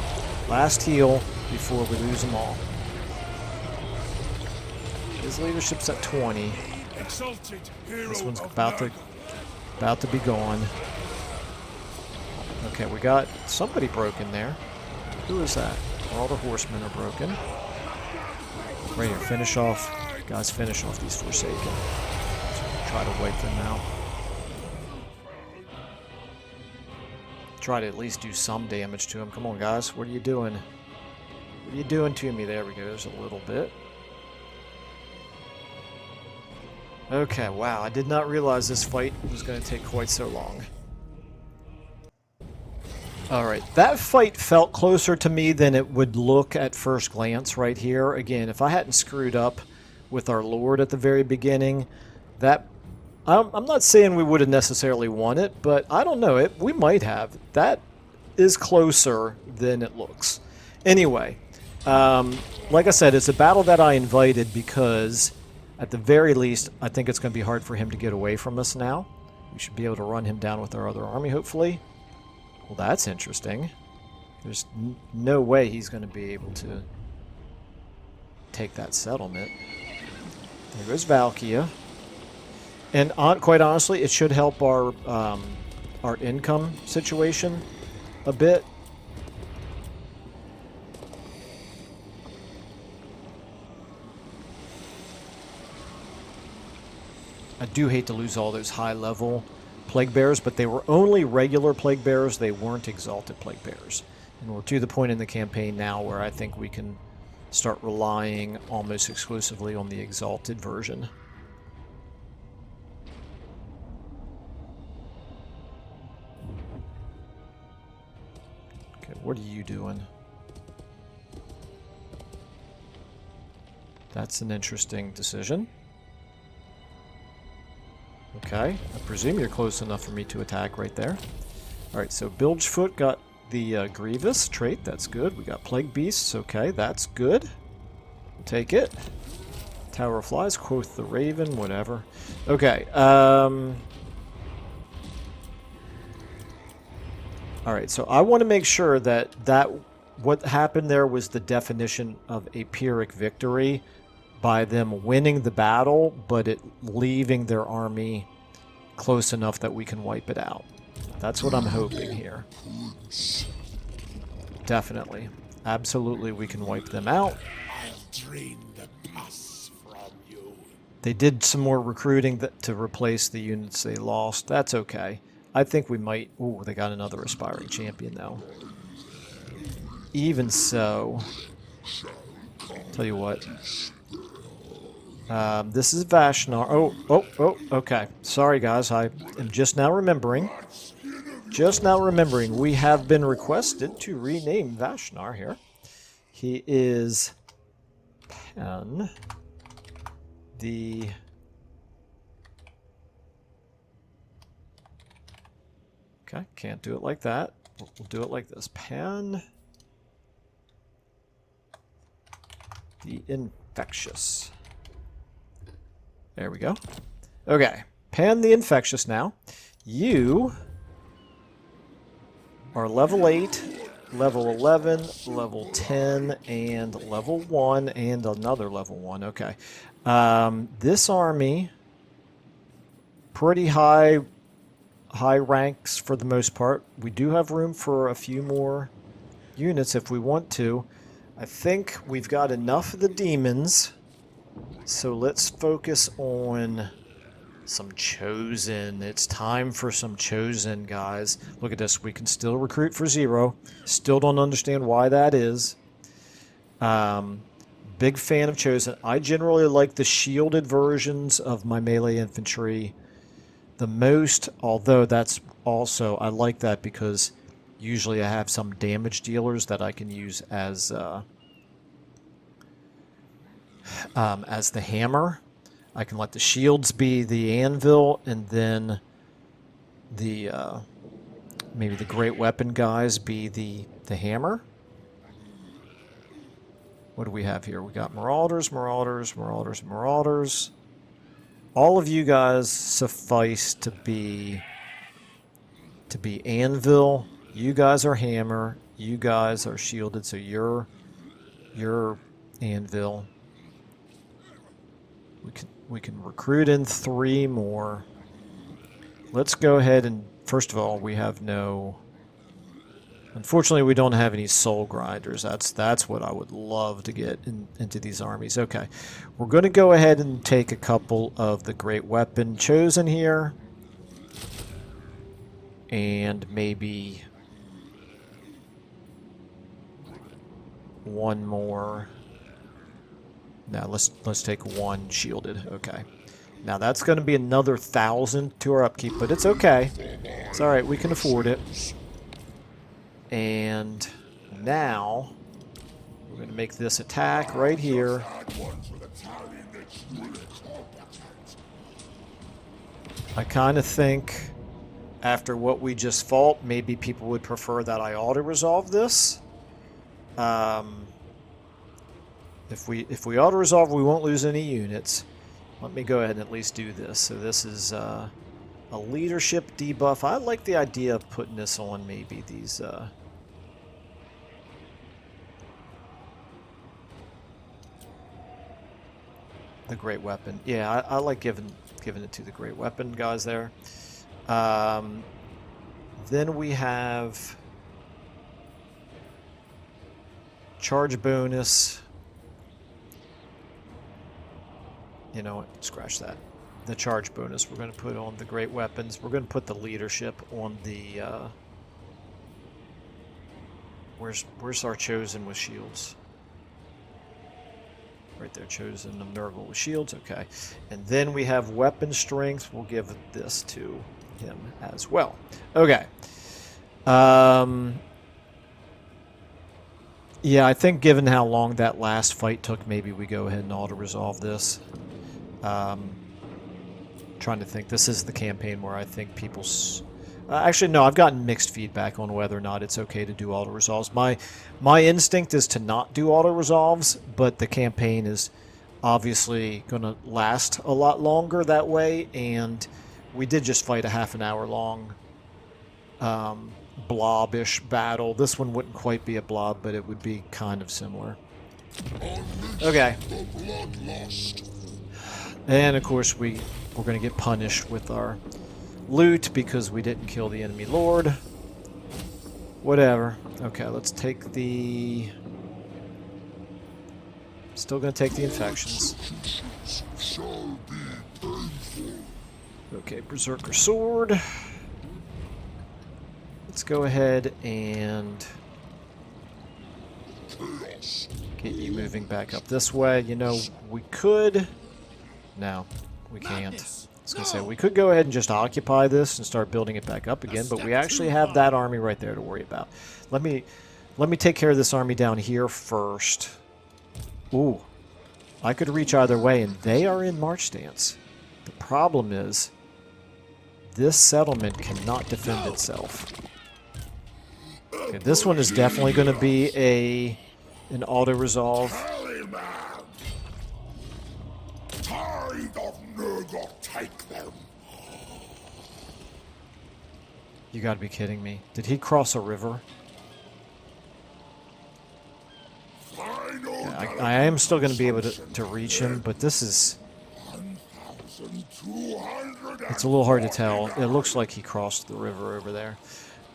Last heal before we lose them all. His leadership's at 20. This one's about to be gone. Okay, we got somebody broken there. Who is that? All the horsemen are broken. Right here, finish off. Guys, finish off these Forsaken. Try to wipe them out. Try to at least do some damage to them. Come on, guys. What are you doing? What are you doing to me? There we go. There's a little bit. Okay, wow. I did not realize this fight was going to take quite so long. Alright, that fight felt closer to me than it would look at first glance right here. Again, if I hadn't screwed up with our Lord at the very beginning, that... I'm not saying we would have necessarily won it, but I don't know. We might have. That is closer than it looks. Anyway, like I said, it's a battle that I invited because, at the very least, I think it's going to be hard for him to get away from us now. We should be able to run him down with our other army, hopefully. Well, that's interesting. There's no way he's going to be able to take that settlement. There goes Valkia. And quite honestly, it should help our income situation a bit. I do hate to lose all those high-level Plague Bearers, but they were only regular Plague Bearers. They weren't Exalted Plague Bearers. And we're to the point in the campaign now where I think we can start relying almost exclusively on the Exalted version. Okay, what are you doing? That's an interesting decision. Okay, I presume you're close enough for me to attack right there. Alright, so Bilgefoot got the Grievous trait, that's good. We got Plague Beasts, okay, that's good. We'll take it. Tower of Flies, Quoth the Raven, whatever. Okay, alright, so I want to make sure that what happened there was the definition of a Pyrrhic victory by them winning the battle, but it leaving their army close enough that we can wipe it out. That's what I'm hoping here. Definitely. Absolutely, we can wipe them out. I'll drain the pus from you. They did some more recruiting to replace the units they lost. That's okay. I think we might... Ooh, they got another aspiring champion, though. Even so... Tell you what. This is Vashnar. Oh, okay. Sorry, guys. I am just now remembering. We have been requested to rename Vashnar here. He is Pen the... Okay, can't do it like that. We'll do it like this. Pen the Infectious. There we go. Okay, Pan the Infectious now. You are level 8, level 11, level 10, and level 1, and another level 1. Okay. This army, pretty high ranks for the most part. We do have room for a few more units if we want to. I think we've got enough of the demons, so let's focus on some Chosen. It's time for some Chosen, guys. Look at this. We can still recruit for 0. Still don't understand why that is. Big fan of Chosen. I generally like the shielded versions of my melee infantry the most, although that's also, I like that because usually I have some damage dealers that I can use as the hammer. I can let the shields be the anvil, and then the maybe the great weapon guys be the hammer. What do we have here? We got Marauders. All of you guys suffice to be anvil. You guys are hammer. You guys are shielded, so you're anvil. We can recruit in 3 more. Let's go ahead and first of all, we have no. Unfortunately, we don't have any soul grinders. That's what I would love to get into these armies. Okay, we're going to go ahead and take a couple of the great weapon Chosen here, and maybe one more. Now let's take 1 shielded. Okay, now that's going to be another 1,000 to our upkeep, but it's okay. It's all right. We can afford it. And now we're going to make this attack right here. I kind of think after what we just fought, maybe people would prefer that I auto-resolve this. If we auto-resolve, we won't lose any units. Let me go ahead and at least do this. So this is a leadership debuff. I like the idea of putting this on maybe these... the great weapon. Yeah, I like giving it to the great weapon guys there. Then we have charge bonus. You know what? Scratch that. The charge bonus we're going to put on the great weapons. We're going to put the leadership on the... Where's our Chosen with shields? Right there, Chosen of Nurgle with shields. Okay. And then we have weapon strength. We'll give this to him as well. Okay. Yeah, I think given how long that last fight took, maybe we go ahead and auto-resolve this. Trying to think. This is the campaign where I think people's... actually, no, I've gotten mixed feedback on whether or not it's okay to do auto-resolves. My instinct is to not do auto-resolves, but the campaign is obviously going to last a lot longer that way, and we did just fight a half an hour long blob-ish battle. This one wouldn't quite be a blob, but it would be kind of similar. Okay. And, of course, we're going to get punished with our loot because we didn't kill the enemy lord. Whatever. Okay, let's take the... Still gonna take the infections. Okay, Berserker Sword. Let's go ahead and get you moving back up this way. You know, we could... No, we can't. I was going to say, we could go ahead and just occupy this and start building it back up again, but we actually have that army right there to worry about. Let me take care of this army down here first. Ooh, I could reach either way, and they are in march stance. The problem is, this settlement cannot defend itself. Okay, this one is definitely going to be an auto-resolve. Tide of Nurgle, take them. You gotta be kidding me. Did he cross a river? Yeah, I am still going to be able to reach him, but this is... It's a little hard to tell. It looks like he crossed the river over there.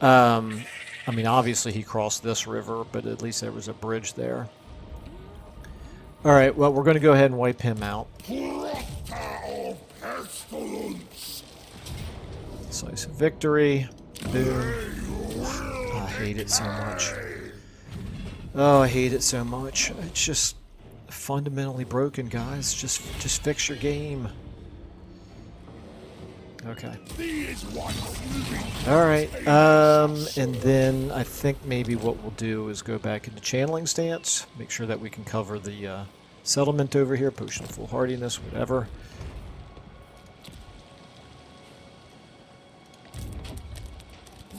I mean, obviously he crossed this river, but at least there was a bridge there. Alright, well, we're going to go ahead and wipe him out. Slice of victory. Boom. I hate it so much. Oh, I hate it so much. It's just fundamentally broken, guys. Just fix your game. Okay. Alright, and then I think maybe what we'll do is go back into channeling stance. Make sure that we can cover the settlement over here. Potion of foolhardiness, whatever.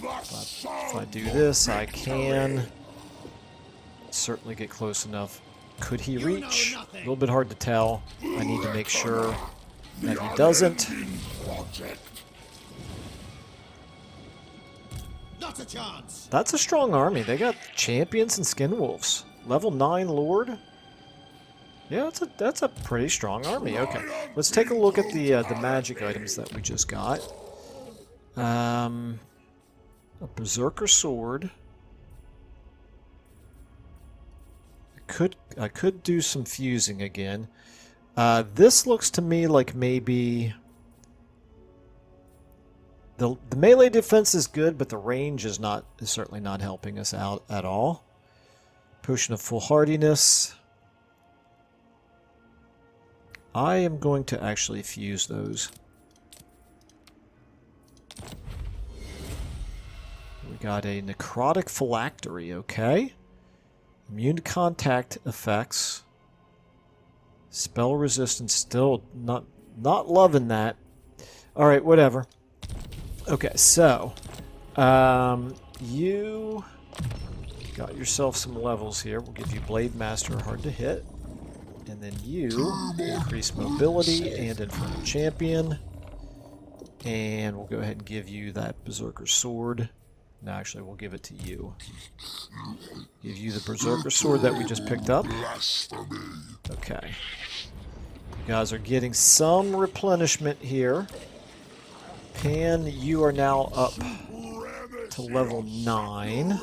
If I do this, I can certainly get close enough. Could he reach? A little bit hard to tell. I need to make sure that he doesn't. Not a chance. That's a strong army. They got champions and skin wolves. Level 9 lord. Yeah, that's a pretty strong army. Okay, let's take a look at the magic items that we just got. A berserker sword. I could do some fusing again. This looks to me like maybe the melee defense is good, but the range is certainly not helping us out at all. Potion of foolhardiness. I am going to actually fuse those. We got a necrotic phylactery, okay. Immune to contact effects. Spell resistance, still not loving that. Alright, whatever. Okay, so you got yourself some levels here. We'll give you Blade Master, hard to hit. And then you increase mobility and Infernal Champion. And we'll go ahead and give you that Berserker Sword. No, actually, we'll give it to you. Give you the Berserker Sword that we just picked up. Okay. You guys are getting some replenishment here. Pan, you are now up to level 9.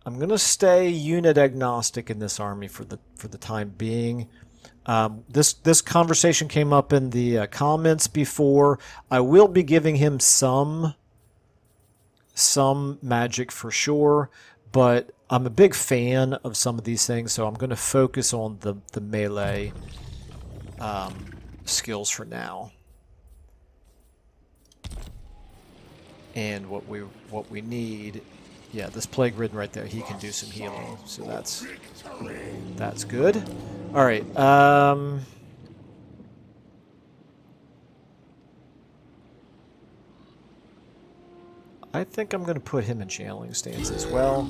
I'm going to stay unit agnostic in this army for the time being. This conversation came up in the comments before. I will be giving him some magic for sure, but I'm a big fan of some of these things, so I'm going to focus on the melee skills for now. And what we need, yeah, this Plague Ridden right there, he can do some healing, so that's good. All right. I think I'm going to put him in channeling stance as well.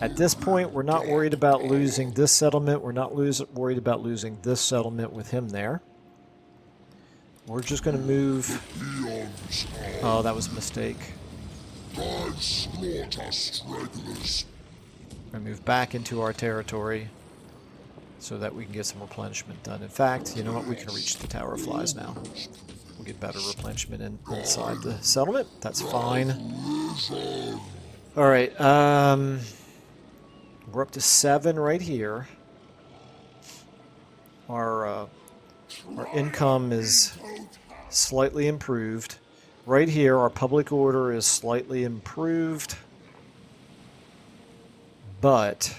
At this point, we're not worried about losing this settlement. We're not worried about losing this settlement with him there. We're just going to move... Oh, that was a mistake. I move back into our territory so that we can get some replenishment done. In fact, you know what? We can reach the Tower of Flies now, We'll get better replenishment inside the settlement. That's fine. Alright, we're up to 7 right here. Our income is slightly improved. Right here, our public order is slightly improved. But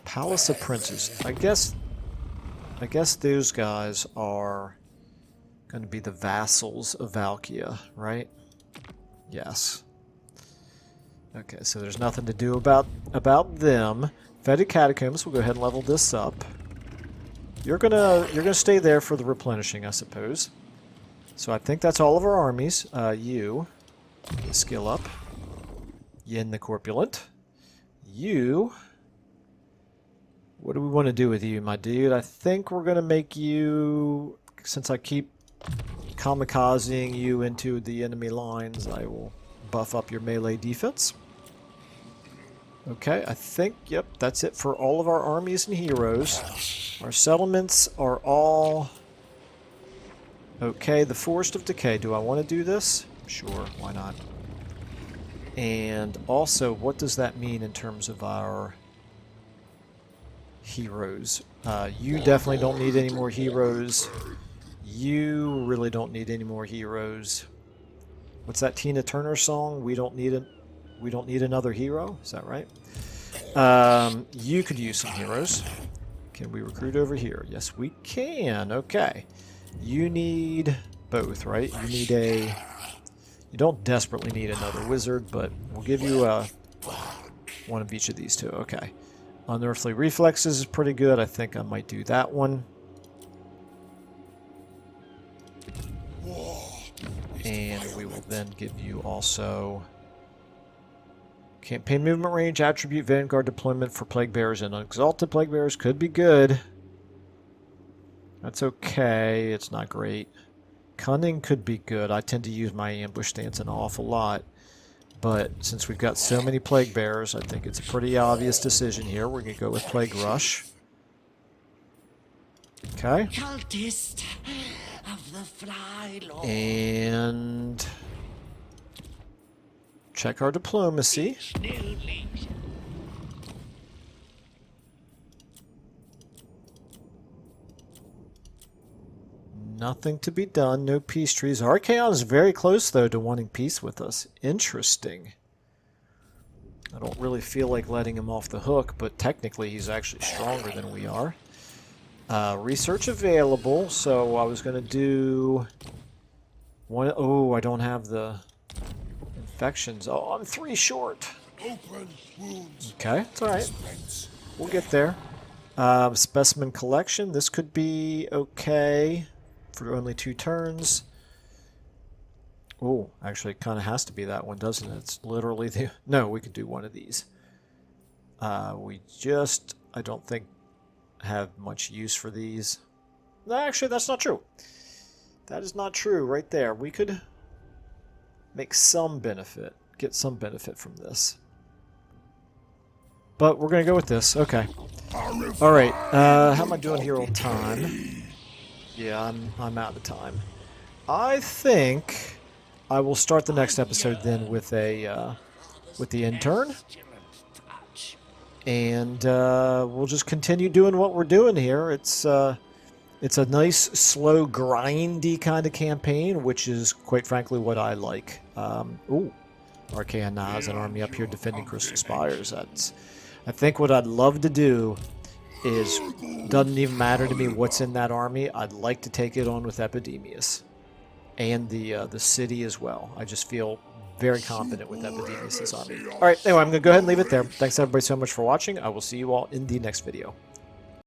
Palace of Princes. I guess those guys are going to be the vassals of Valkia, right? Yes. Okay, so there's nothing to do about them. Fetid Catacombs, we'll go ahead and level this up. You're gonna stay there for the replenishing, I suppose. So I think that's all of our armies. You, skill up. Yin the Corpulent. You. What do we want to do with you, my dude? I think we're gonna make you, since I keep kamikazing you into the enemy lines, I will buff up your melee defense. Okay, I think, yep, that's it for all of our armies and heroes. Our settlements are all... Okay, the Forest of Decay. Do I want to do this? Sure, why not? And also, what does that mean in terms of our heroes? You definitely don't need any more heroes. You really don't need any more heroes. What's that Tina Turner song? We don't need another hero. Is that right? You could use some heroes. Can we recruit over here? Yes, we can. Okay. You need both, right? You need a... You don't desperately need another wizard, but we'll give you one of each of these two. Okay. Unearthly Reflexes is pretty good. I think I might do that one. And we will then give you also campaign movement range, attribute, vanguard deployment for plague bearers and exalted plague bearers. Could be good. That's okay. It's not great. Cunning could be good. I tend to use my ambush stance an awful lot. But since we've got so many plague bearers, I think it's a pretty obvious decision here. We're going to go with Plague Rush. Okay. Cultist of the Fly Lord. And check our diplomacy. Nothing to be done. No peace trees. Archaon is very close, though, to wanting peace with us. Interesting. I don't really feel like letting him off the hook, but technically he's actually stronger than we are. Research available, so I was going to do one. Oh, I don't have the infections. Oh, I'm 3 short. Open wounds. Okay, it's alright. We'll get there. Specimen collection. This could be okay for only 2 turns. Oh, actually it kind of has to be that one, doesn't it? It's literally the... No, we could do one of these. We just, I don't think, have much use for these. No, actually, that's not true. That is not true right there. We could make some benefit, get some benefit from this. But we're going to go with this. Okay. Alright, how am I doing here on time? Yeah, I'm out of time. I think I will start the next episode then with a with the intern, and we'll just continue doing what we're doing here. It's a nice, slow, grindy kind of campaign, which is quite frankly what I like. Ooh, Archaon now has an army up here defending Crystal Spires. That's, I think what I'd love to do is, doesn't even matter to me what's in that army. I'd like to take it on with Epidemius and the city as well. I just feel very confident with Epidemius' army. All right, anyway, I'm going to go ahead and leave it there. Thanks everybody so much for watching. I will see you all in the next video.